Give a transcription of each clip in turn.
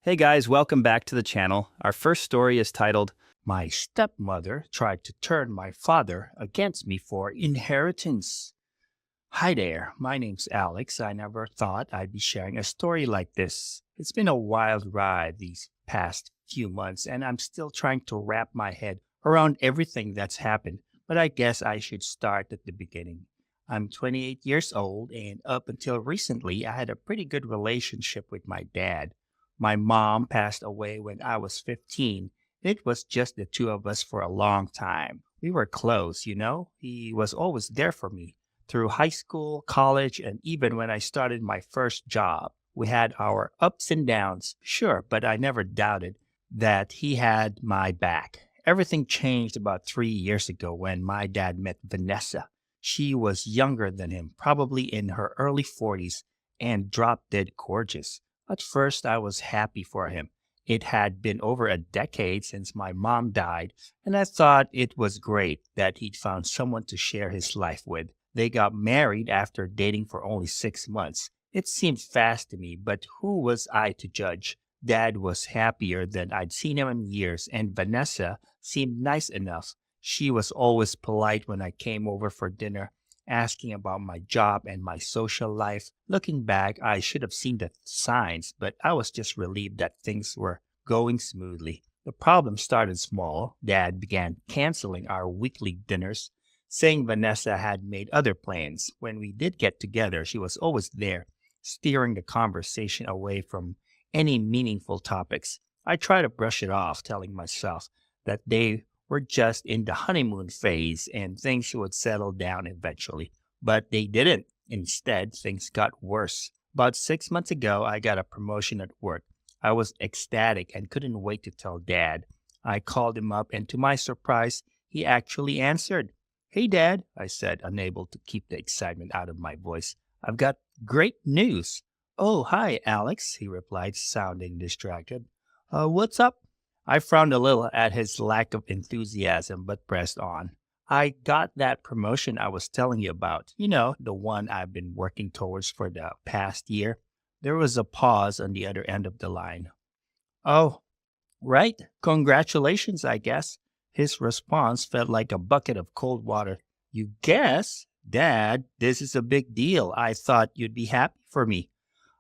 Hey guys, welcome back to the channel. Our first story is titled, My Stepmother Tried to Turn My Father Against Me for Inheritance. Hi there, my name's Alex. I never thought I'd be sharing a story like this. It's been a wild ride these past few months, and I'm still trying to wrap my head around everything that's happened, but I guess I should start at the beginning. I'm 28 years old, and up until recently, I had a pretty good relationship with my dad. My mom passed away when I was 15. It was just the two of us for a long time. We were close, you know? He was always there for me through high school, college, and even when I started my first job. We had our ups and downs, sure, but I never doubted that he had my back. Everything changed about 3 years ago when my dad met Vanessa. She was younger than him, probably in her early 40s, and drop dead gorgeous. At first, I was happy for him. It had been over a decade since my mom died, and I thought it was great that he'd found someone to share his life with. They got married after dating for only 6 months. It seemed fast to me, but who was I to judge? Dad was happier than I'd seen him in years, and Vanessa seemed nice enough. She was always polite when I came over for dinner, asking about my job and my social life. Looking back, I should have seen the signs, but I was just relieved that things were going smoothly. The problem started small. Dad began canceling our weekly dinners, saying Vanessa had made other plans. When we did get together, she was always there, steering the conversation away from any meaningful topics. I tried to brush it off, telling myself that they were just in the honeymoon phase and things would settle down eventually. But they didn't. Instead, things got worse. About 6 months ago, I got a promotion at work. I was ecstatic and couldn't wait to tell Dad. I called him up, and to my surprise, he actually answered. Hey, Dad, I said, unable to keep the excitement out of my voice. I've got great news. Oh, hi, Alex, he replied, sounding distracted. What's up? I frowned a little at his lack of enthusiasm, but pressed on. I got that promotion I was telling you about. You know, the one I've been working towards for the past year. There was a pause on the other end of the line. Oh, right. Congratulations, I guess. His response felt like a bucket of cold water. You guess? Dad, this is a big deal. I thought you'd be happy for me.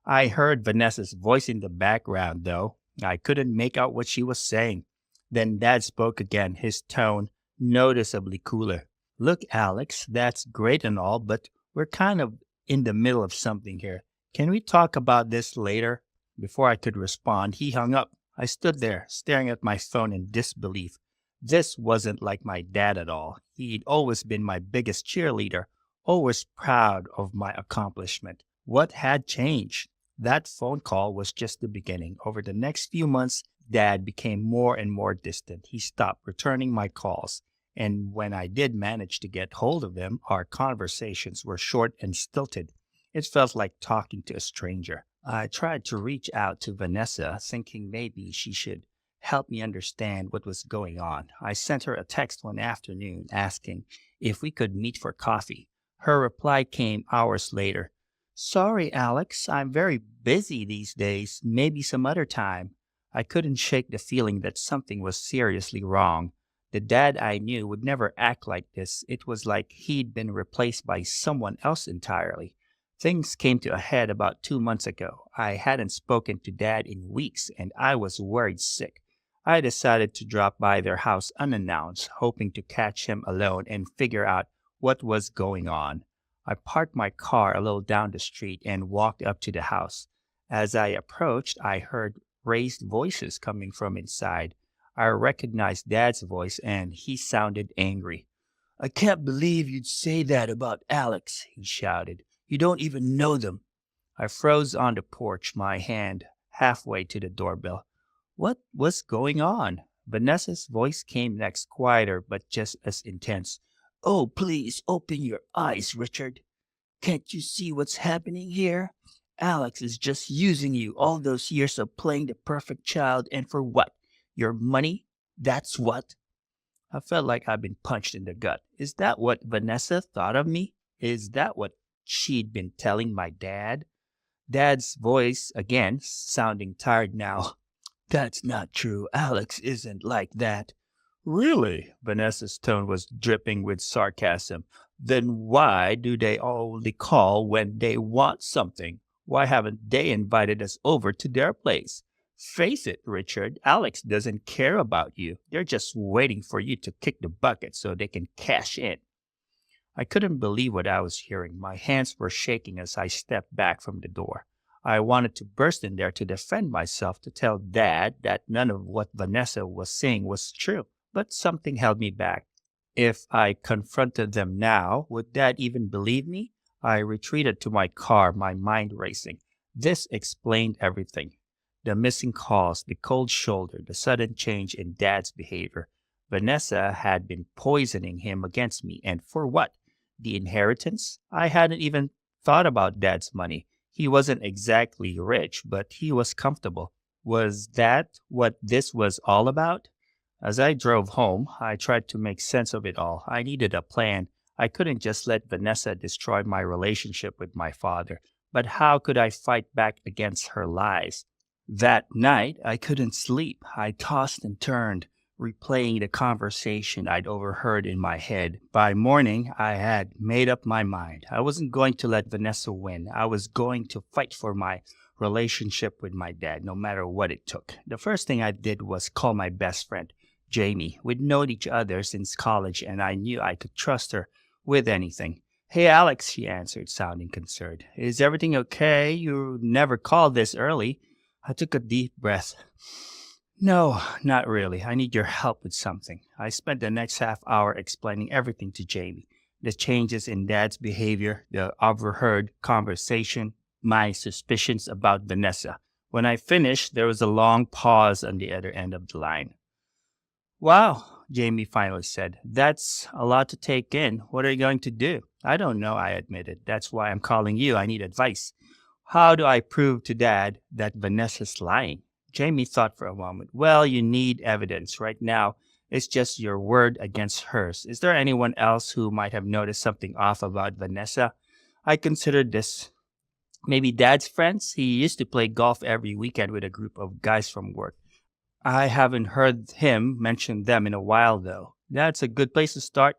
I heard Vanessa's voice in the background, though. I couldn't make out what she was saying. Then Dad spoke again, his tone noticeably cooler. Look, Alex, that's great and all, but we're kind of in the middle of something here. Can we talk about this later? Before I could respond, he hung up. I stood there, staring at my phone in disbelief. This wasn't like my dad at all. He'd always been my biggest cheerleader, always proud of my accomplishment. What had changed? That phone call was just the beginning. Over the next few months, Dad became more and more distant. He stopped returning my calls, and when I did manage to get hold of him, our conversations were short and stilted. It felt like talking to a stranger. I tried to reach out to Vanessa, thinking maybe she should help me understand what was going on. I sent her a text one afternoon asking if we could meet for coffee. Her reply came hours later. Sorry, Alex, I'm very busy these days. Maybe some other time. I couldn't shake the feeling that something was seriously wrong. The dad I knew would never act like this. It was like he'd been replaced by someone else entirely. Things came to a head about 2 months ago. I hadn't spoken to Dad in weeks, and I was worried sick. I decided to drop by their house unannounced, hoping to catch him alone and figure out what was going on. I parked my car a little down the street and walked up to the house. As I approached, I heard raised voices coming from inside. I recognized Dad's voice, and he sounded angry. I can't believe you'd say that about Alex, he shouted. You don't even know them. I froze on the porch, my hand halfway to the doorbell. What was going on? Vanessa's voice came next, quieter but just as intense. Oh, please open your eyes, Richard. Can't you see what's happening here? Alex is just using you all those years of playing the perfect child, and for what? Your money? That's what? I felt like I'd been punched in the gut. Is that what Vanessa thought of me? Is that what she'd been telling my dad? Dad's voice, again, sounding tired now. That's not true. Alex isn't like that. Really? Vanessa's tone was dripping with sarcasm. Then why do they only call when they want something? Why haven't they invited us over to their place? Face it, Richard, Alex doesn't care about you. They're just waiting for you to kick the bucket so they can cash in. I couldn't believe what I was hearing. My hands were shaking as I stepped back from the door. I wanted to burst in there to defend myself, to tell Dad that none of what Vanessa was saying was true, but something held me back. If I confronted them now, would Dad even believe me? I retreated to my car, my mind racing. This explained everything. The missing calls, the cold shoulder, the sudden change in Dad's behavior. Vanessa had been poisoning him against me, and for what? The inheritance? I hadn't even thought about Dad's money. He wasn't exactly rich, but he was comfortable. Was that what this was all about? As I drove home, I tried to make sense of it all. I needed a plan. I couldn't just let Vanessa destroy my relationship with my father. But how could I fight back against her lies? That night, I couldn't sleep. I tossed and turned, replaying the conversation I'd overheard in my head. By morning, I had made up my mind. I wasn't going to let Vanessa win. I was going to fight for my relationship with my dad, no matter what it took. The first thing I did was call my best friend, Jamie. We'd known each other since college, and I knew I could trust her with anything. Hey, Alex, she answered, sounding concerned. Is everything okay? You never called this early. I took a deep breath. No, not really. I need your help with something. I spent the next half hour explaining everything to Jamie. The changes in Dad's behavior, the overheard conversation, my suspicions about Vanessa. When I finished, there was a long pause on the other end of the line. Wow, Jamie finally said. That's a lot to take in. What are you going to do? I don't know, I admitted. That's why I'm calling you. I need advice. How do I prove to Dad that Vanessa's lying? Jamie thought for a moment. Well, you need evidence. Right now, it's just your word against hers. Is there anyone else who might have noticed something off about Vanessa? I considered this. Maybe Dad's friends? He used to play golf every weekend with a group of guys from work. I haven't heard him mention them in a while, though. That's a good place to start,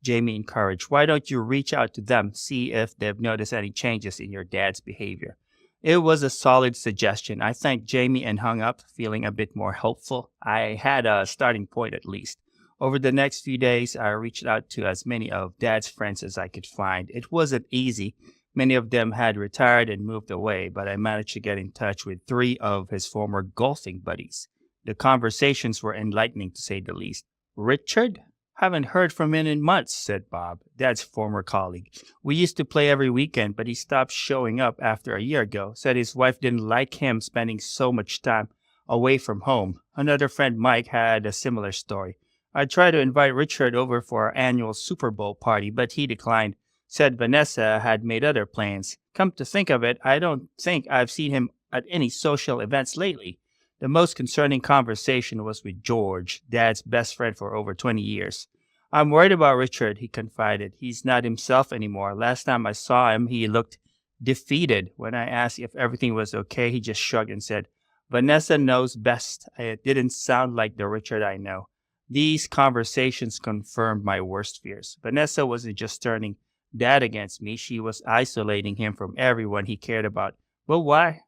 Jamie encouraged. Why don't you reach out to them, see if they've noticed any changes in your dad's behavior? It was a solid suggestion. I thanked Jamie and hung up, feeling a bit more hopeful. I had a starting point at least. Over the next few days, I reached out to as many of Dad's friends as I could find. It wasn't easy. Many of them had retired and moved away, but I managed to get in touch with 3 of his former golfing buddies. The conversations were enlightening, to say the least. Richard? Haven't heard from him in months, said Bob, Dad's former colleague. We used to play every weekend, but he stopped showing up after a year ago. Said his wife didn't like him spending so much time away from home. Another friend, Mike, had a similar story. I tried to invite Richard over for our annual Super Bowl party, but he declined. Said Vanessa had made other plans. Come to think of it, I don't think I've seen him at any social events lately. The most concerning conversation was with George, Dad's best friend for over 20 years. I'm worried about Richard, he confided. He's not himself anymore. Last time I saw him, he looked defeated. When I asked if everything was okay, he just shrugged and said, Vanessa knows best. It didn't sound like the Richard I know. These conversations confirmed my worst fears. Vanessa wasn't just turning Dad against me. She was isolating him from everyone he cared about. But why?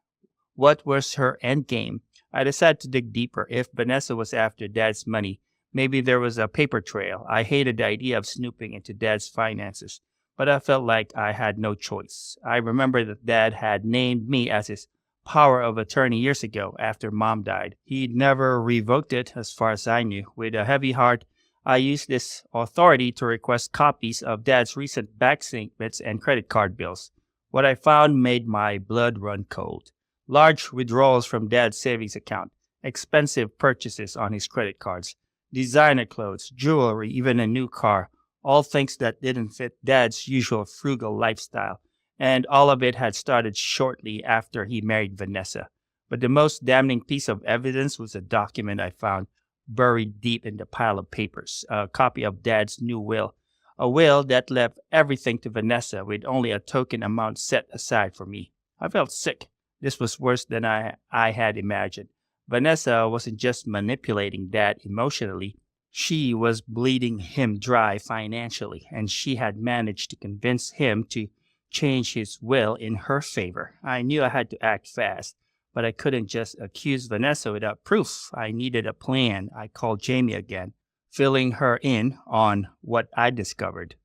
What was her end game? I decided to dig deeper. If Vanessa was after Dad's money, maybe there was a paper trail. I hated the idea of snooping into Dad's finances, but I felt like I had no choice. I remember that Dad had named me as his power of attorney years ago after Mom died. He'd never revoked it as far as I knew. With a heavy heart, I used this authority to request copies of Dad's recent bank statements and credit card bills. What I found made my blood run cold. Large withdrawals from Dad's savings account, expensive purchases on his credit cards, designer clothes, jewelry, even a new car, all things that didn't fit Dad's usual frugal lifestyle. And all of it had started shortly after he married Vanessa. But the most damning piece of evidence was a document I found buried deep in the pile of papers, a copy of Dad's new will, a will that left everything to Vanessa with only a token amount set aside for me. I felt sick. This was worse than I had imagined. Vanessa wasn't just manipulating Dad emotionally, she was bleeding him dry financially, and she had managed to convince him to change his will in her favor. I knew I had to act fast, but I couldn't just accuse Vanessa without proof. I needed a plan. I called Jamie again, filling her in on what I discovered.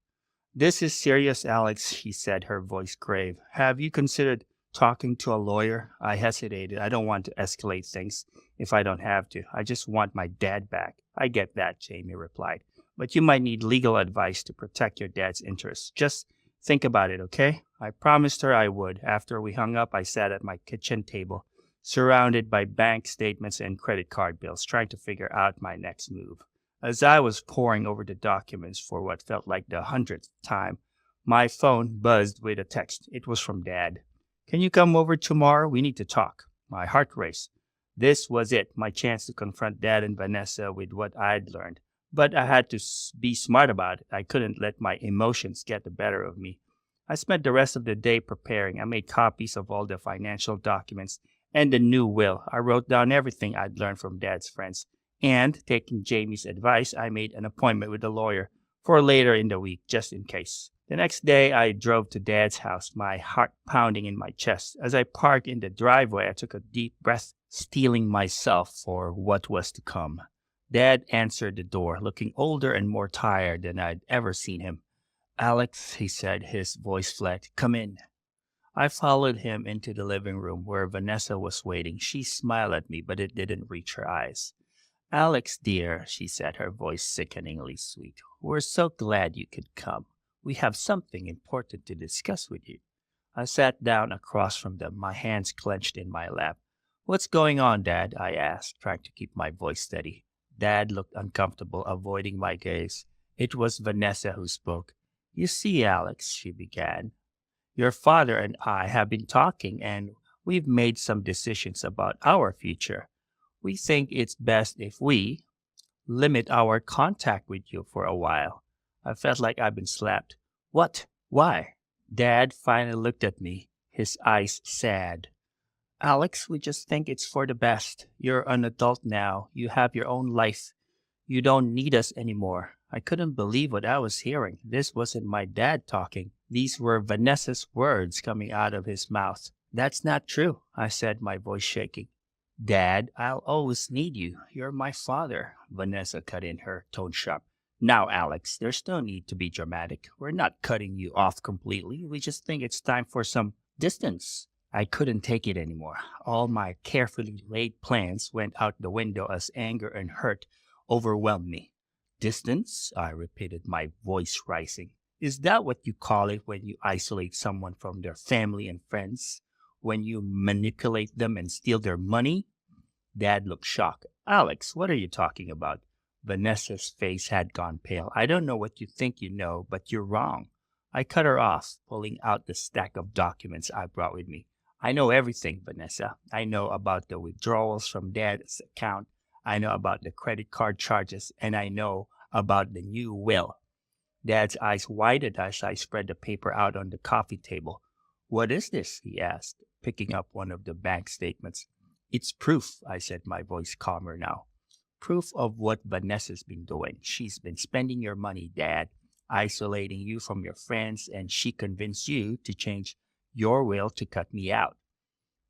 "This is serious, Alex," she said, her voice grave. "Have you considered talking to a lawyer?" I hesitated. I don't want to escalate things if I don't have to. I just want my dad back. "I get that," Jamie replied. "But you might need legal advice to protect your dad's interests. Just think about it, okay?" I promised her I would. After we hung up, I sat at my kitchen table, surrounded by bank statements and credit card bills, trying to figure out my next move. As I was poring over the documents for what felt like the 100th time, my phone buzzed with a text. It was from Dad. "Can you come over tomorrow? We need to talk." My heart raced. This was it, my chance to confront Dad and Vanessa with what I'd learned. But I had to be smart about it. I couldn't let my emotions get the better of me. I spent the rest of the day preparing. I made copies of all the financial documents and the new will. I wrote down everything I'd learned from Dad's friends. And, taking Jamie's advice, I made an appointment with a lawyer for later in the week, just in case. The next day, I drove to Dad's house, my heart pounding in my chest. As I parked in the driveway, I took a deep breath, steeling myself for what was to come. Dad answered the door, looking older and more tired than I'd ever seen him. "Alex," he said, his voice flat, "come in." I followed him into the living room where Vanessa was waiting. She smiled at me, but it didn't reach her eyes. "Alex, dear," she said, her voice sickeningly sweet, "we're so glad you could come. We have something important to discuss with you." I sat down across from them, my hands clenched in my lap. "What's going on, Dad?" I asked, trying to keep my voice steady. Dad looked uncomfortable, avoiding my gaze. It was Vanessa who spoke. "You see, Alex," she began, "your father and I have been talking, and we've made some decisions about our future. We think it's best if we limit our contact with you for a while." I felt like I'd been slapped. "What? Why?" Dad finally looked at me, his eyes sad. "Alex, we just think it's for the best. You're an adult now. You have your own life. You don't need us anymore." I couldn't believe what I was hearing. This wasn't my dad talking. These were Vanessa's words coming out of his mouth. "That's not true," I said, my voice shaking. "Dad, I'll always need you. You're my father," Vanessa cut in, her tone sharp. "Now, Alex, there's no need to be dramatic. We're not cutting you off completely. We just think it's time for some distance." I couldn't take it anymore. All my carefully laid plans went out the window as anger and hurt overwhelmed me. "Distance?" I repeated, my voice rising. "Is that what you call it when you isolate someone from their family and friends? When you manipulate them and steal their money?" Dad looked shocked. "Alex, what are you talking about?" Vanessa's face had gone pale. "I don't know what you think you know, but you're wrong." I cut her off, pulling out the stack of documents I brought with me. "I know everything, Vanessa. I know about the withdrawals from Dad's account. I know about the credit card charges, and I know about the new will." Dad's eyes widened as I spread the paper out on the coffee table. "What is this?" he asked, picking up one of the bank statements. "It's proof," I said, my voice calmer now. "Proof of what Vanessa's been doing. She's been spending your money, Dad, isolating you from your friends, and she convinced you to change your will to cut me out."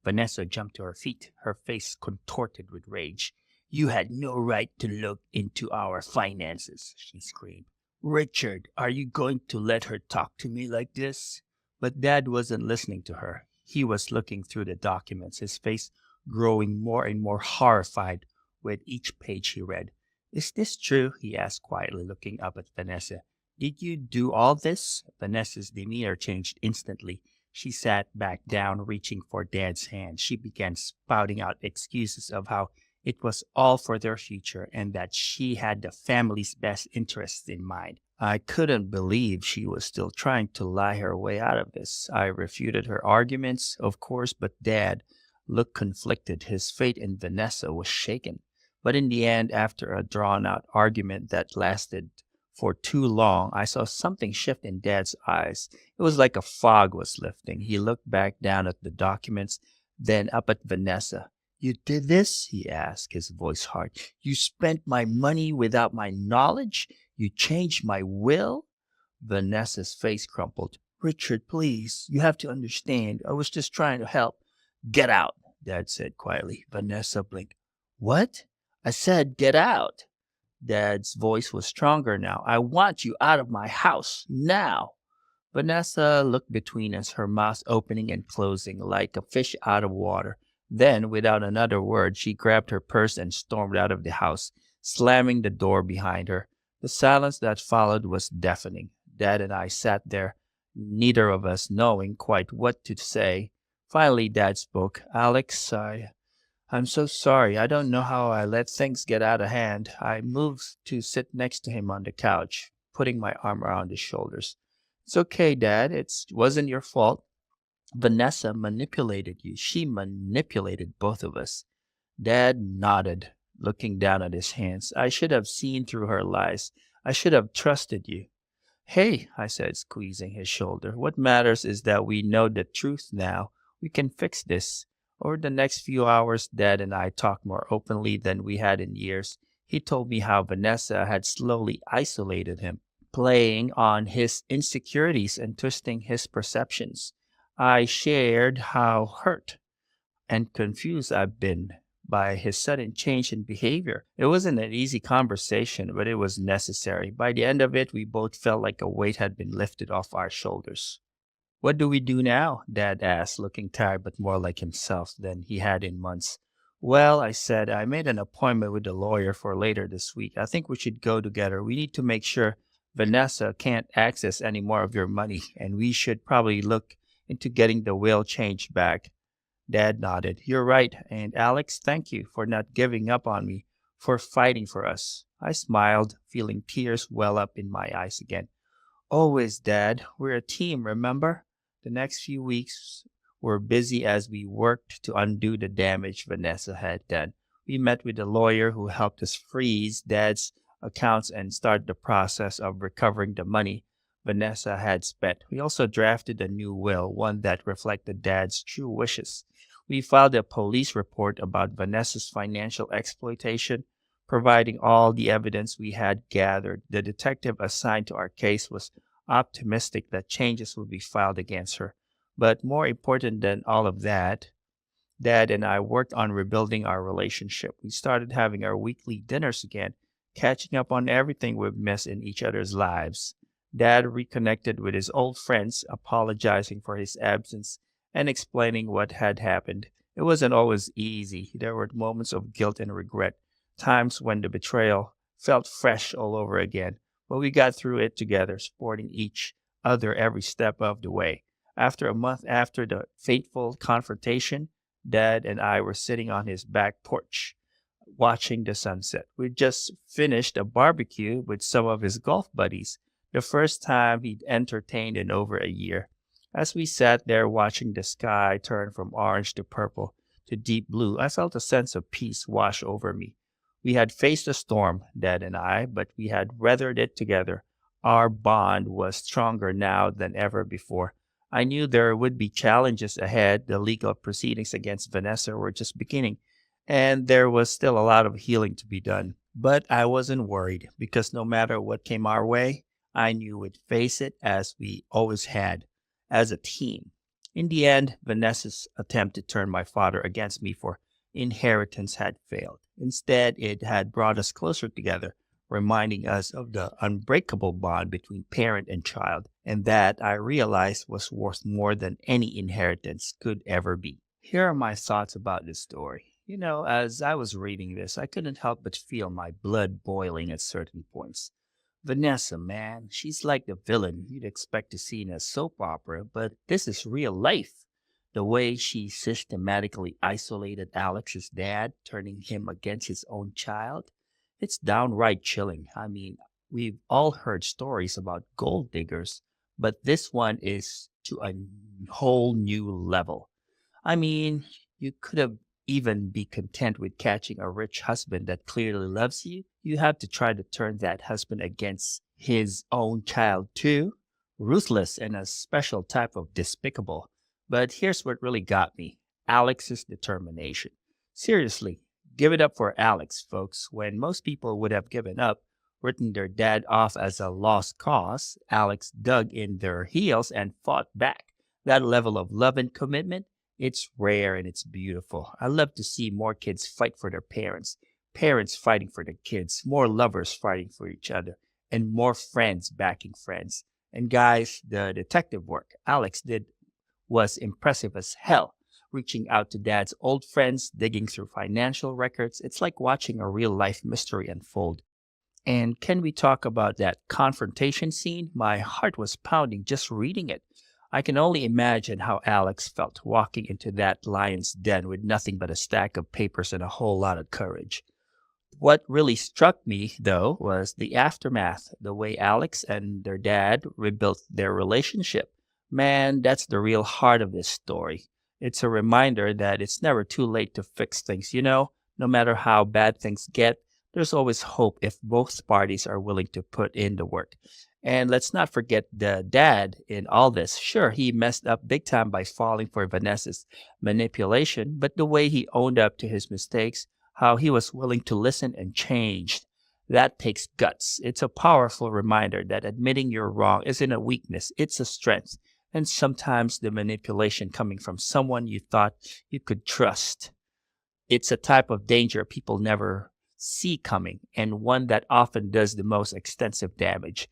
Vanessa jumped to her feet, her face contorted with rage. "You had no right to look into our finances," she screamed. "Richard, are you going to let her talk to me like this?" But Dad wasn't listening to her. He was looking through the documents, his face growing more and more horrified with each page he read. "Is this true?" he asked quietly, looking up at Vanessa. "Did you do all this?" Vanessa's demeanor changed instantly. She sat back down, reaching for Dad's hand. She began spouting out excuses of how it was all for their future and that she had the family's best interests in mind. I couldn't believe she was still trying to lie her way out of this. I refuted her arguments, of course, but Dad looked conflicted. His faith in Vanessa was shaken. But in the end, after a drawn-out argument that lasted for too long, I saw something shift in Dad's eyes. It was like a fog was lifting. He looked back down at the documents, then up at Vanessa. You did this? He asked, his voice hard. You spent my money without my knowledge? You changed my will? Vanessa's face crumpled. Richard, please, you have to understand. I was just trying to help. Get out, Dad said quietly. Vanessa blinked. What? I said get out. Dad's voice was stronger now. I want you out of my house now. Vanessa looked between us, her mouth opening and closing like a fish out of water. Then, without another word, she grabbed her purse and stormed out of the house, slamming the door behind her. The silence that followed was deafening. Dad and I sat there, neither of us knowing quite what to say. Finally, Dad spoke. Alex, I'm so sorry. I don't know how I let things get out of hand. I moved to sit next to him on the couch, putting my arm around his shoulders. It's okay, Dad. It wasn't your fault. Vanessa manipulated you. She manipulated both of us. Dad nodded, looking down at his hands. I should have seen through her lies. I should have trusted you. Hey, I said, squeezing his shoulder. What matters is that we know the truth now. We can fix this. Over the next few hours, Dad and I talked more openly than we had in years. He told me how Vanessa had slowly isolated him, playing on his insecurities and twisting his perceptions. I shared how hurt and confused I've been by his sudden change in behavior. It wasn't an easy conversation, but it was necessary. By the end of it, we both felt like a weight had been lifted off our shoulders. What do we do now? Dad asked, looking tired but more like himself than he had in months. Well, I said, I made an appointment with the lawyer for later this week. I think we should go together. We need to make sure Vanessa can't access any more of your money, and we should probably look into getting the will changed back. Dad nodded. You're right. And Alex, thank you for not giving up on me, for fighting for us. I smiled, feeling tears well up in my eyes again. Always, Dad. We're a team, remember? The next few weeks were busy as we worked to undo the damage Vanessa had done. We met with a lawyer who helped us freeze Dad's accounts and start the process of recovering the money Vanessa had spent. We also drafted a new will, one that reflected Dad's true wishes. We filed a police report about Vanessa's financial exploitation, providing all the evidence we had gathered. The detective assigned to our case was optimistic that changes would be filed against her. But more important than all of that, Dad and I worked on rebuilding our relationship. We started having our weekly dinners again, catching up on everything we've missed in each other's lives. Dad reconnected with his old friends, apologizing for his absence and explaining what had happened. It wasn't always easy. There were moments of guilt and regret, times when the betrayal felt fresh all over again. But we got through it together, supporting each other every step of the way. After a month after the fateful confrontation, Dad and I were sitting on his back porch, watching the sunset. We just finished a barbecue with some of his golf buddies, the first time he'd entertained in over a year. As we sat there watching the sky turn from orange to purple to deep blue, I felt a sense of peace wash over me. We had faced a storm, Dad and I, but we had weathered it together. Our bond was stronger now than ever before. I knew there would be challenges ahead. The legal proceedings against Vanessa were just beginning, and there was still a lot of healing to be done. But I wasn't worried, because no matter what came our way, I knew we'd face it as we always had, as a team. In the end, Vanessa's attempt to turn my father against me for inheritance had failed. Instead, it had brought us closer together, reminding us of the unbreakable bond between parent and child, and that I realized was worth more than any inheritance could ever be. Here are my thoughts about this story. As I was reading this, I couldn't help but feel my blood boiling at certain points. Vanessa, man, she's like the villain you'd expect to see in a soap opera, but this is real life. The way she systematically isolated Alex's dad, turning him against his own child, it's downright chilling. I mean, we've all heard stories about gold diggers, but this one is to a whole new level. I mean, you could have even be content with catching a rich husband that clearly loves you. You have to try to turn that husband against his own child too. Ruthless and a special type of despicable. But here's what really got me. Alex's determination. Seriously, give it up for Alex, folks. When most people would have given up, written their dad off as a lost cause, Alex dug in their heels and fought back. That level of love and commitment, it's rare and it's beautiful. I love to see more kids fight for their parents, parents fighting for their kids, more lovers fighting for each other, and more friends backing friends. And guys, the detective work Alex did was impressive as hell. Reaching out to dad's old friends, digging through financial records, it's like watching a real life mystery unfold. And can we talk about that confrontation scene? My heart was pounding just reading it. I can only imagine how Alex felt walking into that lion's den with nothing but a stack of papers and a whole lot of courage. What really struck me, though, was the aftermath, the way Alex and their dad rebuilt their relationship. Man, that's the real heart of this story. It's a reminder that it's never too late to fix things, no matter how bad things get. There's always hope if both parties are willing to put in the work. And let's not forget the dad in all this. Sure, he messed up big time by falling for Vanessa's manipulation, but the way he owned up to his mistakes, how he was willing to listen and change, that takes guts. It's a powerful reminder that admitting you're wrong isn't a weakness, it's a strength. And sometimes the manipulation coming from someone you thought you could trust. It's a type of danger people never see coming, and one that often does the most extensive damage.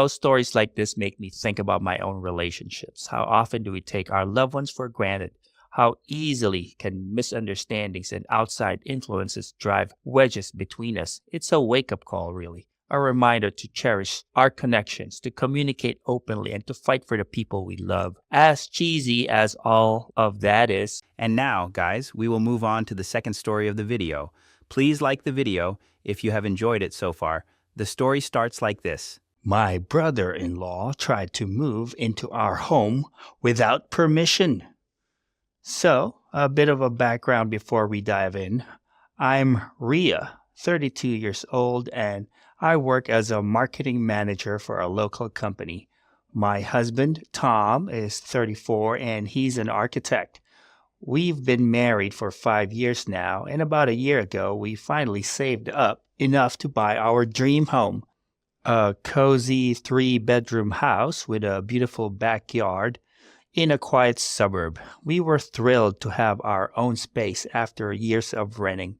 Stories like this make me think about my own relationships. How often do we take our loved ones for granted? How easily can misunderstandings and outside influences drive wedges between us? It's a wake-up call, really. A reminder to cherish our connections, to communicate openly, and to fight for the people we love. As cheesy as all of that is. And now, guys, we will move on to the second story of the video. Please like the video if you have enjoyed it so far. The story starts like this. My brother-in-law tried to move into our home without permission. So, a bit of a background before we dive in. I'm Rhea, 32 years old, and I work as a marketing manager for a local company. My husband, Tom, is 34 and he's an architect. We've been married for 5 years now, and about a year ago, we finally saved up enough to buy our dream home. A cozy 3-bedroom house with a beautiful backyard in a quiet suburb. We were thrilled to have our own space after years of renting,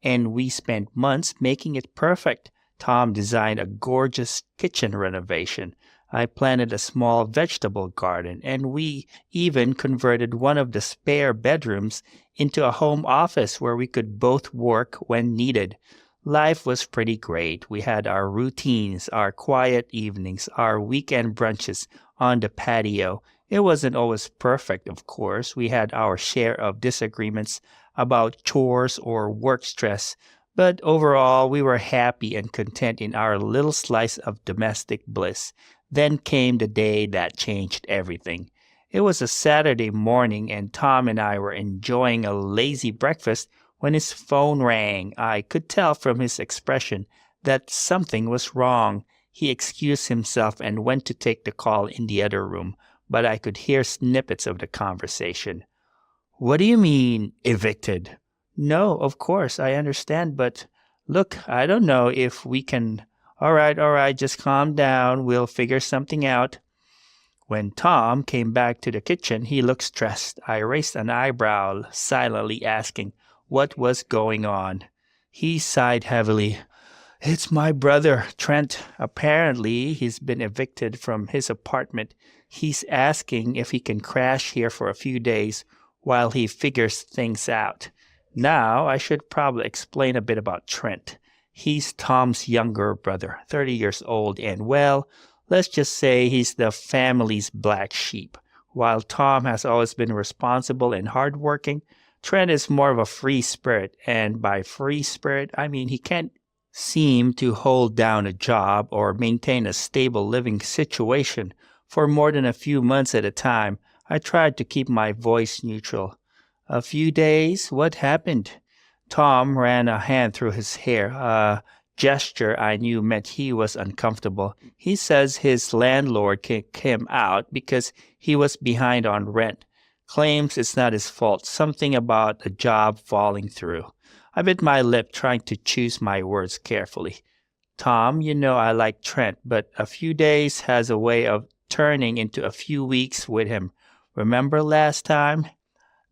and we spent months making it perfect. Tom designed a gorgeous kitchen renovation. I planted a small vegetable garden, and we even converted one of the spare bedrooms into a home office where we could both work when needed. Life was pretty great. We had our routines, our quiet evenings, our weekend brunches on the patio. It wasn't always perfect, of course. We had our share of disagreements about chores or work stress, but overall, we were happy and content in our little slice of domestic bliss. Then came the day that changed everything. It was a Saturday morning, and Tom and I were enjoying a lazy breakfast when his phone rang. I could tell from his expression that something was wrong. He excused himself and went to take the call in the other room, but I could hear snippets of the conversation. "What do you mean, evicted?" "No, of course, I understand, but look, I don't know if we can." All right, just calm down. We'll figure something out." When Tom came back to the kitchen, he looked stressed. I raised an eyebrow, silently asking what was going on. He sighed heavily. "It's my brother, Trent. Apparently, he's been evicted from his apartment. He's asking if he can crash here for a few days while he figures things out." Now, I should probably explain a bit about Trent. He's Tom's younger brother, 30 years old, and well, let's just say he's the family's black sheep. While Tom has always been responsible and hardworking, Trent is more of a free spirit, and by free spirit, I mean he can't seem to hold down a job or maintain a stable living situation for more than a few months at a time. I tried to keep my voice neutral. "A few days? What happened?" Tom ran a hand through his hair, a gesture I knew meant he was uncomfortable. He says his landlord kicked him out because he was behind on rent. Claims it's not his fault, something about a job falling through. I bit my lip, trying to choose my words carefully. Tom, you know I like Trent, but a few days has a way of turning into a few weeks with him. Remember last time?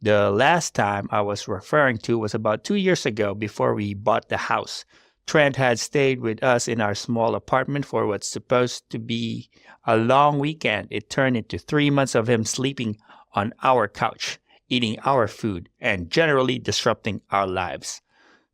The last time I was referring to was about 2 years ago before we bought the house. Trent had stayed with us in our small apartment for what's supposed to be a long weekend. It turned into 3 months of him sleeping on our couch, eating our food, and generally disrupting our lives.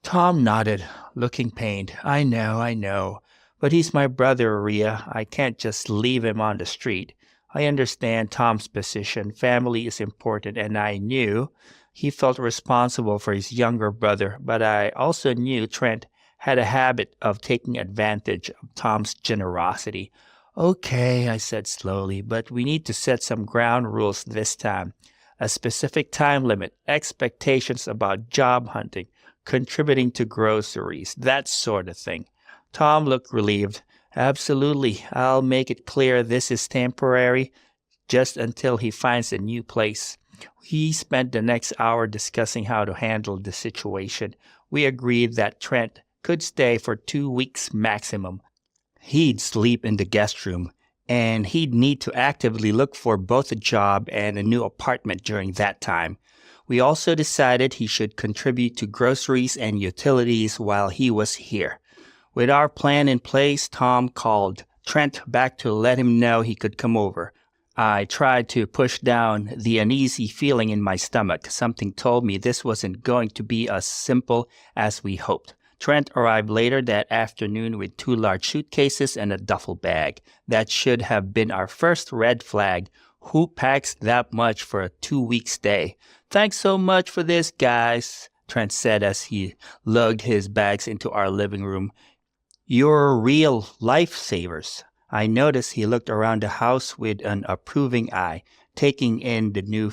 Tom nodded, looking pained. I know. But he's my brother, Rhea. I can't just leave him on the street. I understand Tom's position. Family is important, and I knew he felt responsible for his younger brother. But I also knew Trent had a habit of taking advantage of Tom's generosity. Okay, I said slowly, but we need to set some ground rules this time. A specific time limit, expectations about job hunting, contributing to groceries, that sort of thing. Tom looked relieved. Absolutely. I'll make it clear this is temporary, just until he finds a new place. We spent the next hour discussing how to handle the situation. We agreed that Trent could stay for 2 weeks maximum. He'd sleep in the guest room, and he'd need to actively look for both a job and a new apartment during that time. We also decided he should contribute to groceries and utilities while he was here. With our plan in place, Tom called Trent back to let him know he could come over. I tried to push down the uneasy feeling in my stomach. Something told me this wasn't going to be as simple as we hoped. Trent arrived later that afternoon with 2 large suitcases and a duffel bag. That should have been our first red flag. Who packs that much for a 2-week stay? Thanks so much for this, guys, Trent said as he lugged his bags into our living room. You're real lifesavers. I noticed he looked around the house with an approving eye, taking in the new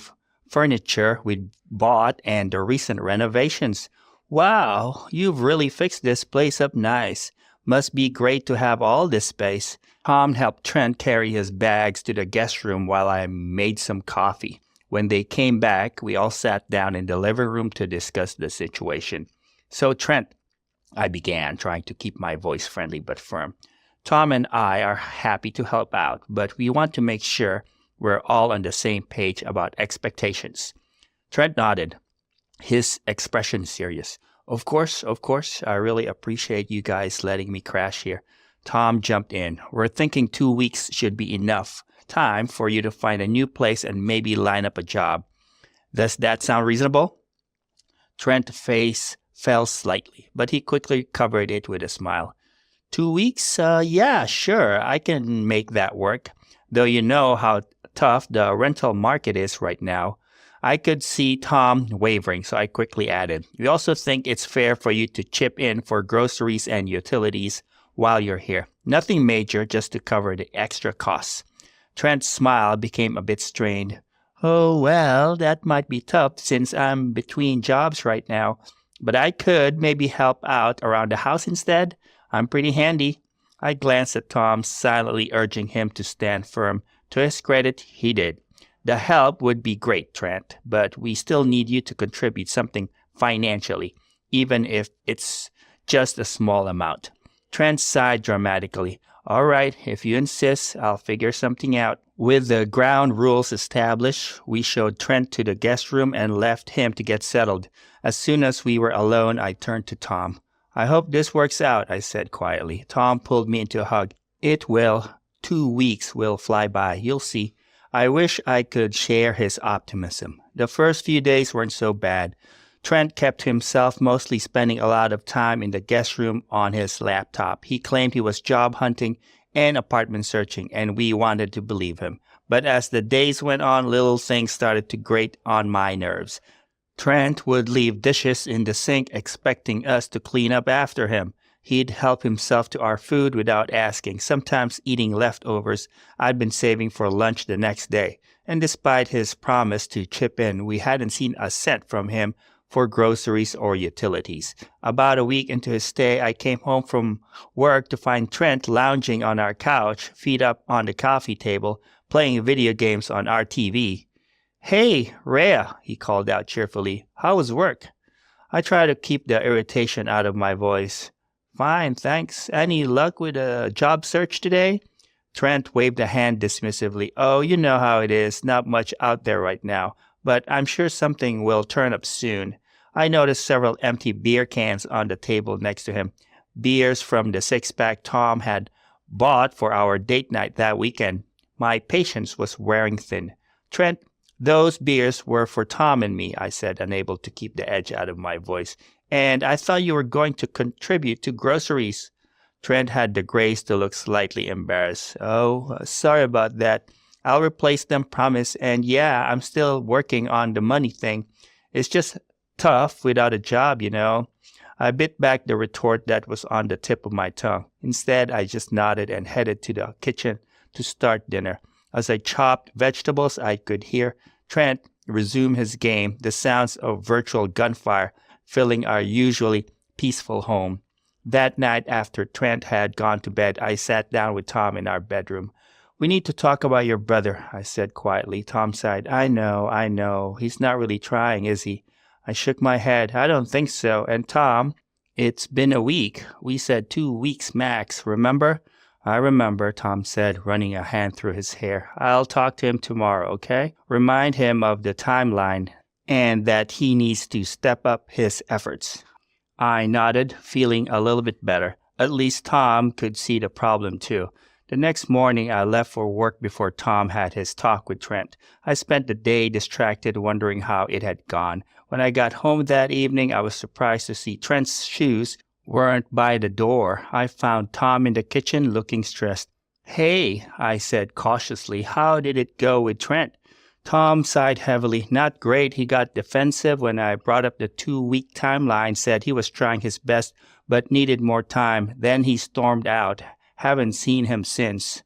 furniture we'd bought and the recent renovations. Wow, you've really fixed this place up nice. Must be great to have all this space. Tom helped Trent carry his bags to the guest room while I made some coffee. When they came back, we all sat down in the living room to discuss the situation. So Trent, I began, trying to keep my voice friendly but firm. Tom and I are happy to help out, but we want to make sure we're all on the same page about expectations. Trent nodded, his expression serious. Of course. I really appreciate you guys letting me crash here. Tom jumped in. We're thinking 2 weeks should be enough time for you to find a new place and maybe line up a job. Does that sound reasonable? Trent's face fell slightly, but he quickly covered it with a smile. 2 weeks? Yeah, sure. I can make that work. Though you know how tough the rental market is right now. I could see Tom wavering, so I quickly added, we also think it's fair for you to chip in for groceries and utilities while you're here. Nothing major, just to cover the extra costs. Trent's smile became a bit strained. Oh, well, that might be tough since I'm between jobs right now. But I could maybe help out around the house instead. I'm pretty handy. I glanced at Tom, silently urging him to stand firm. To his credit, he did. The help would be great, Trent, but we still need you to contribute something financially, even if it's just a small amount. Trent sighed dramatically. All right, if you insist, I'll figure something out. With the ground rules established, we showed Trent to the guest room and left him to get settled. As soon as we were alone, I turned to Tom. I hope this works out, I said quietly. Tom pulled me into a hug. It will. 2 weeks will fly by. You'll see. I wish I could share his optimism. The first few days weren't so bad. Trent kept himself, mostly spending a lot of time in the guest room on his laptop. He claimed he was job hunting and apartment searching, and we wanted to believe him. But as the days went on, little things started to grate on my nerves. Trent would leave dishes in the sink expecting us to clean up after him. He'd help himself to our food without asking, sometimes eating leftovers I'd been saving for lunch the next day. And despite his promise to chip in, we hadn't seen a cent from him for groceries or utilities. About a week into his stay, I came home from work to find Trent lounging on our couch, feet up on the coffee table, playing video games on our TV. Hey, Rhea, he called out cheerfully. How was work? I tried to keep the irritation out of my voice. Fine, thanks. Any luck with a job search today? Trent waved a hand dismissively. Oh, you know how it is. Not much out there right now. But I'm sure something will turn up soon. I noticed several empty beer cans on the table next to him. Beers from the six-pack Tom had bought for our date night that weekend. My patience was wearing thin. Trent, those beers were for Tom and me, I said, unable to keep the edge out of my voice. And I thought you were going to contribute to groceries. Trent had the grace to look slightly embarrassed. Oh, sorry about that. I'll replace them, promise. And yeah, I'm still working on the money thing. It's just tough without a job, you know. I bit back the retort that was on the tip of my tongue. Instead, I just nodded and headed to the kitchen to start dinner. As I chopped vegetables, I could hear Trent resume his game, the sounds of virtual gunfire filling our usually peaceful home. That night, after Trent had gone to bed, I sat down with Tom in our bedroom. We need to talk about your brother, I said quietly. Tom sighed. I know. He's not really trying, is he? I shook my head. I don't think so. And Tom, it's been a week. We said 2 weeks max, remember? I remember, Tom said, running a hand through his hair. I'll talk to him tomorrow, okay? Remind him of the timeline and that he needs to step up his efforts. I nodded, feeling a little bit better. At least Tom could see the problem too. The next morning, I left for work before Tom had his talk with Trent. I spent the day distracted, wondering how it had gone. When I got home that evening, I was surprised to see Trent's shoes weren't by the door. I found Tom in the kitchen looking stressed. Hey, I said cautiously, how did it go with Trent? Tom sighed heavily. Not great. He got defensive when I brought up the 2-week timeline, said he was trying his best but needed more time. Then he stormed out. Haven't seen him since.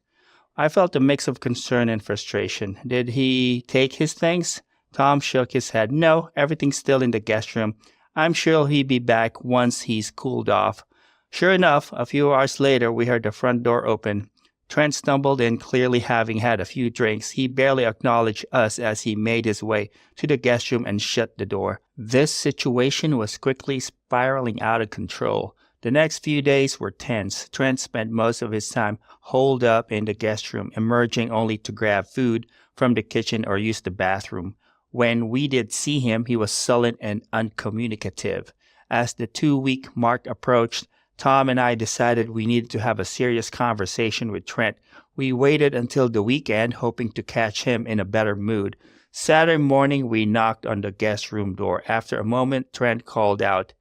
I felt a mix of concern and frustration. Did he take his things? Tom shook his head. No, everything's still in the guest room. I'm sure he'll be back once he's cooled off. Sure enough, a few hours later, we heard the front door open. Trent stumbled in, clearly having had a few drinks. He barely acknowledged us as he made his way to the guest room and shut the door. This situation was quickly spiraling out of control. The next few days were tense. Trent spent most of his time holed up in the guest room, emerging only to grab food from the kitchen or use the bathroom. When we did see him, he was sullen and uncommunicative. As the 2-week mark approached, Tom and I decided we needed to have a serious conversation with Trent. We waited until the weekend, hoping to catch him in a better mood. Saturday morning, we knocked on the guest room door. After a moment, Trent called out,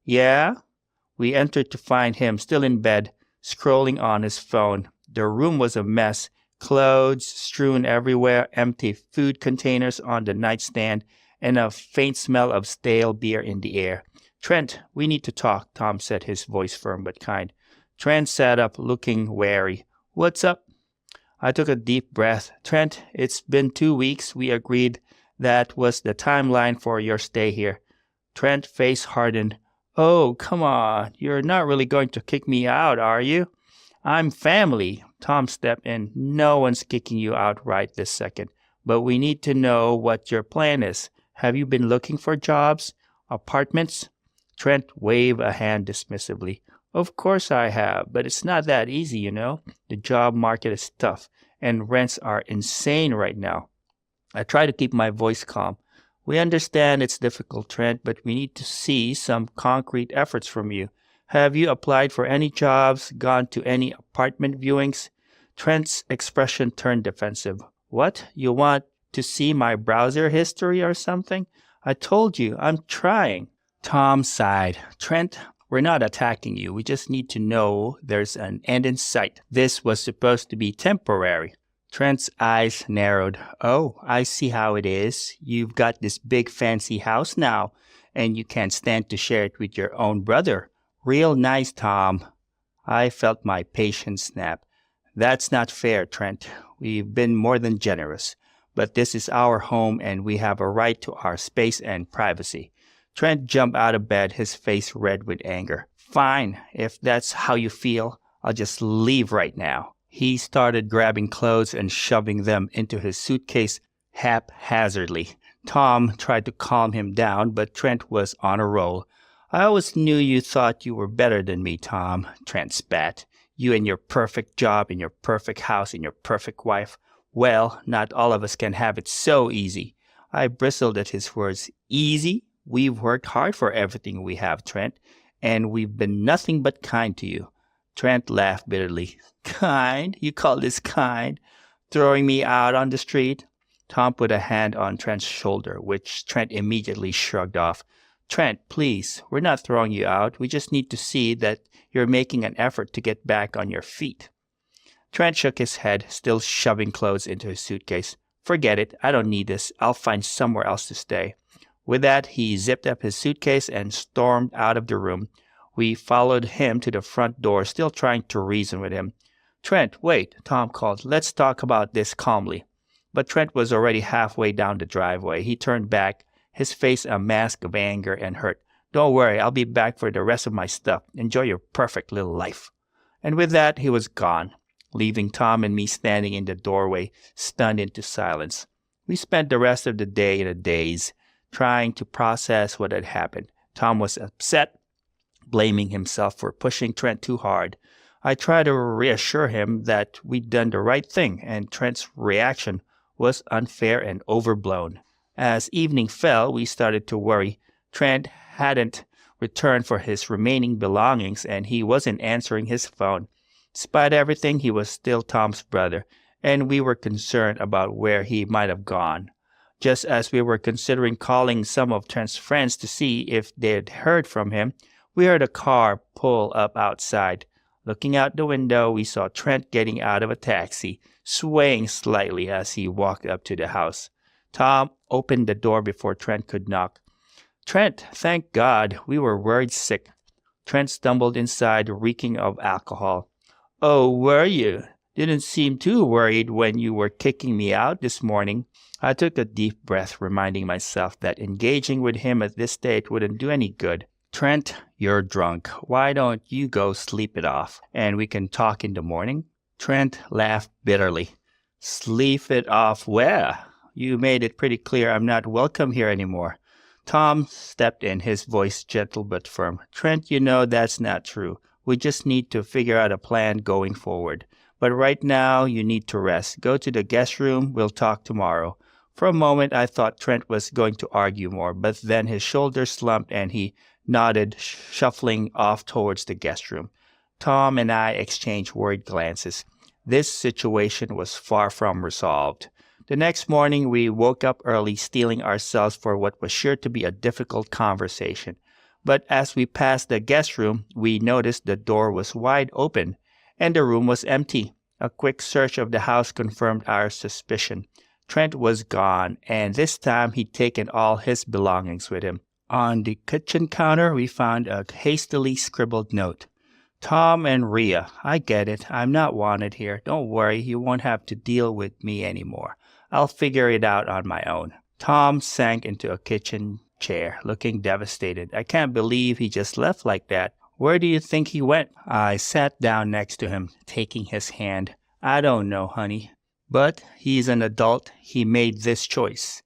Yeah? We entered to find him still in bed, scrolling on his phone. The room was a mess. Clothes strewn everywhere, empty food containers on the nightstand, and a faint smell of stale beer in the air. Trent, we need to talk, Tom said, his voice firm but kind. Trent sat up, looking wary. What's up? I took a deep breath. Trent, it's been 2 weeks. We agreed that was the timeline for your stay here. Trent's face hardened. Oh, come on. You're not really going to kick me out, are you? I'm family. Tom stepped in. No one's kicking you out right this second. But we need to know what your plan is. Have you been looking for jobs? Apartments? Trent waved a hand dismissively. Of course I have, but it's not that easy, you know. The job market is tough, and rents are insane right now. I try to keep my voice calm. We understand it's difficult, Trent, but we need to see some concrete efforts from you. Have you applied for any jobs, gone to any apartment viewings? Trent's expression turned defensive. What? You want to see my browser history or something? I told you, I'm trying. Tom sighed. Trent, we're not attacking you. We just need to know there's an end in sight. This was supposed to be temporary. Trent's eyes narrowed. Oh, I see how it is. You've got this big fancy house now, and you can't stand to share it with your own brother. Real nice, Tom. I felt my patience snap. That's not fair, Trent. We've been more than generous. But this is our home, and we have a right to our space and privacy. Trent jumped out of bed, his face red with anger. Fine, if that's how you feel, I'll just leave right now. He started grabbing clothes and shoving them into his suitcase. haphazardly. Tom tried to calm him down, but Trent was on a roll. I always knew you thought you were better than me, Tom, Trent spat. You and your perfect job, and your perfect house, and your perfect wife. Well, not all of us can have it so easy. I bristled at his words. Easy? We've worked hard for everything we have, Trent, and we've been nothing but kind to you. Trent laughed bitterly. Kind? You call this kind? Throwing me out on the street? Tom put a hand on Trent's shoulder, which Trent immediately shrugged off. Trent, please, we're not throwing you out. We just need to see that you're making an effort to get back on your feet. Trent shook his head, still shoving clothes into his suitcase. Forget it. I don't need this. I'll find somewhere else to stay. With that, he zipped up his suitcase and stormed out of the room. We followed him to the front door, still trying to reason with him. Trent, wait, Tom called. Let's talk about this calmly. But Trent was already halfway down the driveway. He turned back, his face a mask of anger and hurt. Don't worry, I'll be back for the rest of my stuff. Enjoy your perfect little life. And with that, he was gone, leaving Tom and me standing in the doorway, stunned into silence. We spent the rest of the day in a daze, trying to process what had happened. Tom was upset, blaming himself for pushing Trent too hard. I tried to reassure him that we'd done the right thing, and Trent's reaction was unfair and overblown. As evening fell, we started to worry. Trent hadn't returned for his remaining belongings, and he wasn't answering his phone. Despite everything, he was still Tom's brother, and we were concerned about where he might have gone. Just as we were considering calling some of Trent's friends to see if they'd heard from him, we heard a car pull up outside. Looking out the window, we saw Trent getting out of a taxi, swaying slightly as he walked up to the house. Tom opened the door before Trent could knock. Trent, thank God, we were worried sick. Trent stumbled inside, reeking of alcohol. Oh, were you? Didn't seem too worried when you were kicking me out this morning. I took a deep breath, reminding myself that engaging with him at this stage wouldn't do any good. Trent, you're drunk. Why don't you go sleep it off, and we can talk in the morning? Trent laughed bitterly. Sleep it off where? You made it pretty clear I'm not welcome here anymore. Tom stepped in, his voice gentle but firm. Trent, you know that's not true. We just need to figure out a plan going forward. But right now, you need to rest. Go to the guest room. We'll talk tomorrow. For a moment, I thought Trent was going to argue more, but then his shoulders slumped and he nodded, shuffling off towards the guest room. Tom and I exchanged worried glances. This situation was far from resolved. The next morning, we woke up early, steeling ourselves for what was sure to be a difficult conversation. But as we passed the guest room, we noticed the door was wide open, and the room was empty. A quick search of the house confirmed our suspicion. Trent was gone, and this time he'd taken all his belongings with him. On the kitchen counter, we found a hastily scribbled note. Tom and Rhea, I get it. I'm not wanted here. Don't worry, you won't have to deal with me anymore. I'll figure it out on my own. Tom sank into a kitchen chair, looking devastated. I can't believe he just left like that. Where do you think he went? I sat down next to him, taking his hand. I don't know, honey. But he's an adult. He made this choice.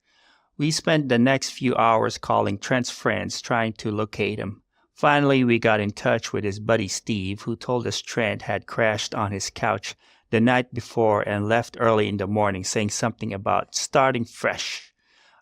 We spent the next few hours calling Trent's friends, trying to locate him. Finally, we got in touch with his buddy Steve, who told us Trent had crashed on his couch the night before and left early in the morning, saying something about starting fresh.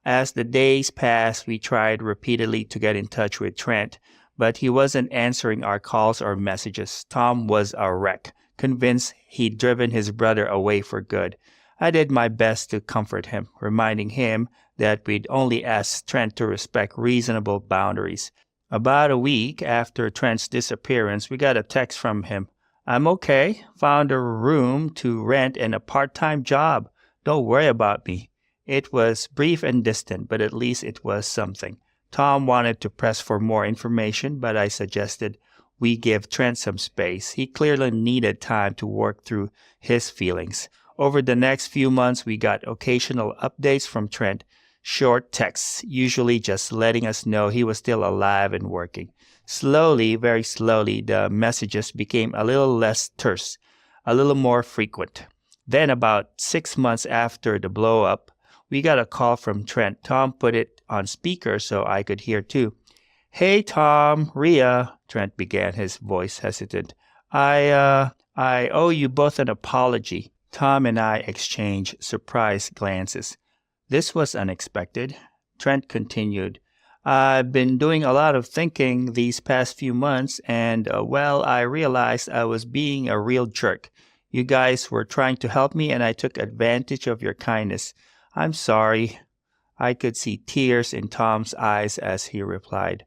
As the days passed, we tried repeatedly to get in touch with Trent, but he wasn't answering our calls or messages. Tom was a wreck, convinced he'd driven his brother away for good. I did my best to comfort him, reminding him that we'd only asked Trent to respect reasonable boundaries. About a week after Trent's disappearance, we got a text from him. I'm okay. Found a room to rent and a part-time job. Don't worry about me. It was brief and distant, but at least it was something. Tom wanted to press for more information, but I suggested we give Trent some space. He clearly needed time to work through his feelings. Over the next few months, we got occasional updates from Trent, short texts, usually just letting us know he was still alive and working. Slowly, very slowly, the messages became a little less terse, a little more frequent. Then about 6 months after the blow-up, We got a call from Trent. Tom put it on speaker so I could hear too. Hey, Tom, Rhea, Trent began, his voice hesitant. I owe you both an apology. Tom and I exchanged surprised glances. This was unexpected. Trent continued. I've been doing a lot of thinking these past few months, and, I realized I was being a real jerk. You guys were trying to help me, and I took advantage of your kindness. I'm sorry. I could see tears in Tom's eyes as he replied.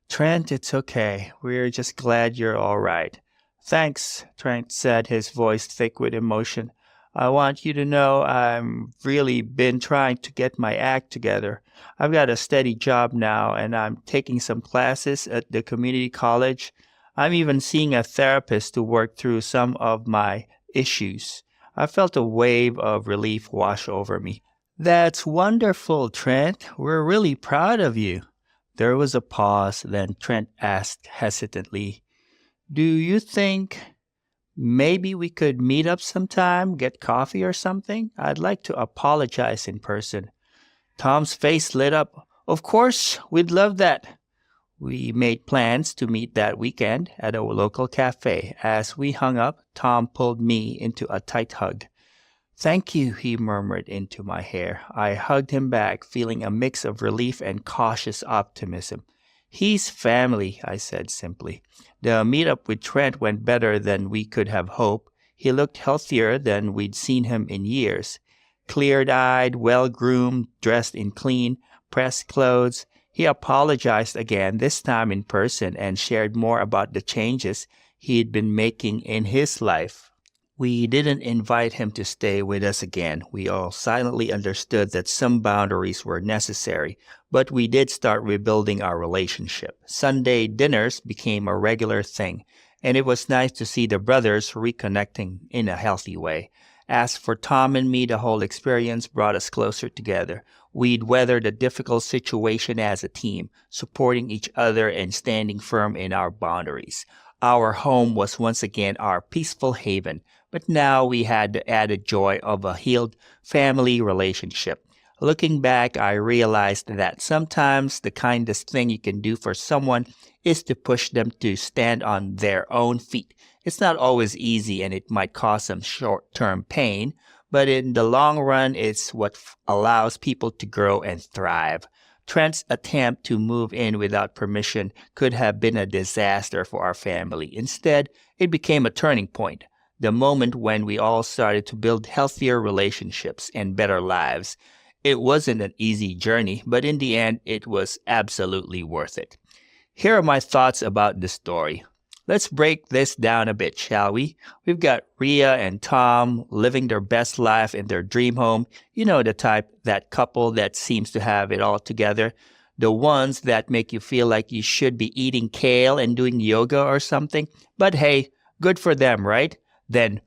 Trent, it's okay. We're just glad you're all right. Thanks, Trent said, his voice thick with emotion. I want you to know I've really been trying to get my act together. I've got a steady job now, and I'm taking some classes at the community college. I'm even seeing a therapist to work through some of my issues. I felt a wave of relief wash over me. That's wonderful, Trent. We're really proud of you. There was a pause, then Trent asked hesitantly, Do you think maybe we could meet up sometime, get coffee or something? I'd like to apologize in person. Tom's face lit up. Of course, we'd love that. We made plans to meet that weekend at a local cafe. As we hung up, Tom pulled me into a tight hug. Thank you, he murmured into my hair. I hugged him back, feeling a mix of relief and cautious optimism. He's family, I said simply. The meetup with Trent went better than we could have hoped. He looked healthier than we'd seen him in years. Clear-eyed, well-groomed, dressed in clean, pressed clothes. He apologized again, this time in person, and shared more about the changes he'd been making in his life. We didn't invite him to stay with us again. We all silently understood that some boundaries were necessary, but we did start rebuilding our relationship. Sunday dinners became a regular thing, and it was nice to see the brothers reconnecting in a healthy way. As for Tom and me, the whole experience brought us closer together. We'd weathered a difficult situation as a team, supporting each other and standing firm in our boundaries. Our home was once again our peaceful haven, but now we had the added joy of a healed family relationship. Looking back, I realized that sometimes the kindest thing you can do for someone is to push them to stand on their own feet. It's not always easy, and it might cause some short-term pain, but in the long run, it's what allows people to grow and thrive. Trent's attempt to move in without permission could have been a disaster for our family. Instead, it became a turning point, the moment when we all started to build healthier relationships and better lives. It wasn't an easy journey, but in the end, it was absolutely worth it. Here are my thoughts about the story. Let's break this down a bit, shall we? We've got Rhea and Tom living their best life in their dream home. You know the type, that couple that seems to have it all together. The ones that make you feel like you should be eating kale and doing yoga or something. But hey, good for them, right? Then,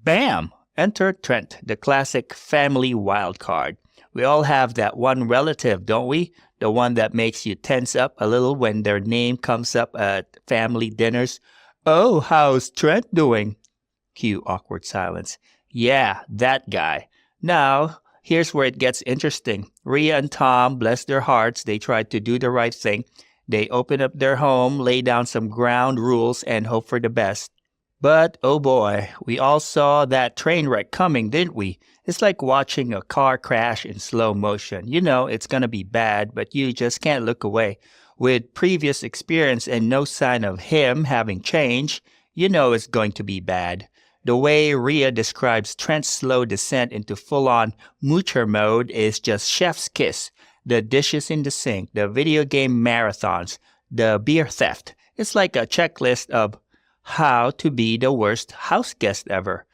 bam! Enter Trent, the classic family wild card. We all have that one relative, don't we? The one that makes you tense up a little when their name comes up at family dinners. Oh, how's Trent doing? Cue awkward silence. Yeah, that guy. Now, here's where it gets interesting. Rhea and Tom, bless their hearts, they tried to do the right thing. They open up their home, lay down some ground rules, and hope for the best. But, oh boy, we all saw that train wreck coming, didn't we? It's like watching a car crash in slow motion. You know it's gonna be bad, but you just can't look away. With previous experience and no sign of him having changed, you know it's going to be bad. The way Rhea describes Trent's slow descent into full-on moocher mode is just chef's kiss. The dishes in the sink, the video game marathons, the beer theft. It's like a checklist of how to be the worst house guest ever.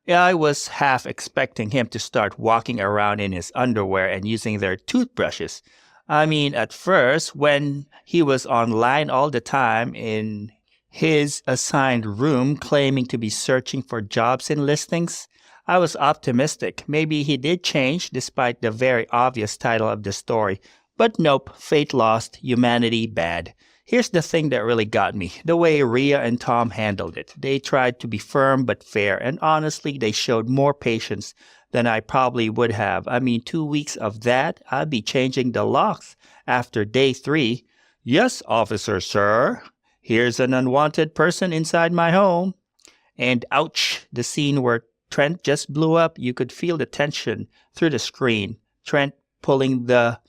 I was half expecting him to start walking around in his underwear and using their toothbrushes. I mean, at first, when he was online all the time in his assigned room claiming to be searching for jobs and listings, I was optimistic. Maybe he did change despite the very obvious title of the story. But nope, fate lost, humanity bad. Here's the thing that really got me, the way Rhea and Tom handled it. They tried to be firm but fair, and honestly, they showed more patience than I probably would have. I mean, 2 weeks of that, I'd be changing the locks after day 3. Yes, officer, sir. Here's an unwanted person inside my home. And ouch, the scene where Trent just blew up, you could feel the tension through the screen. Trent pulling the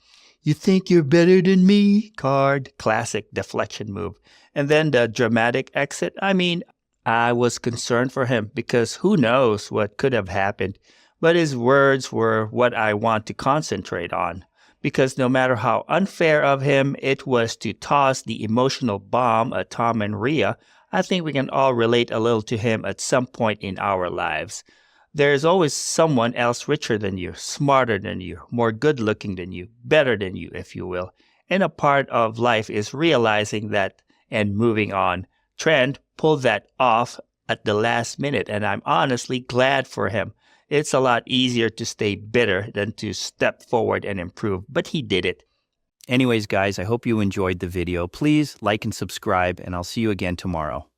"you think you're better than me" card, classic deflection move. And then the dramatic exit. I mean, I was concerned for him because who knows what could have happened. But his words were what I want to concentrate on. Because no matter how unfair of him it was to toss the emotional bomb at Tom and Rhea, I think we can all relate a little to him at some point in our lives. There's always someone else richer than you, smarter than you, more good-looking than you, better than you, if you will. And a part of life is realizing that and moving on. Trent pulled that off at the last minute, and I'm honestly glad for him. It's a lot easier to stay bitter than to step forward and improve, but he did it. Anyways, guys, I hope you enjoyed the video. Please like and subscribe, and I'll see you again tomorrow.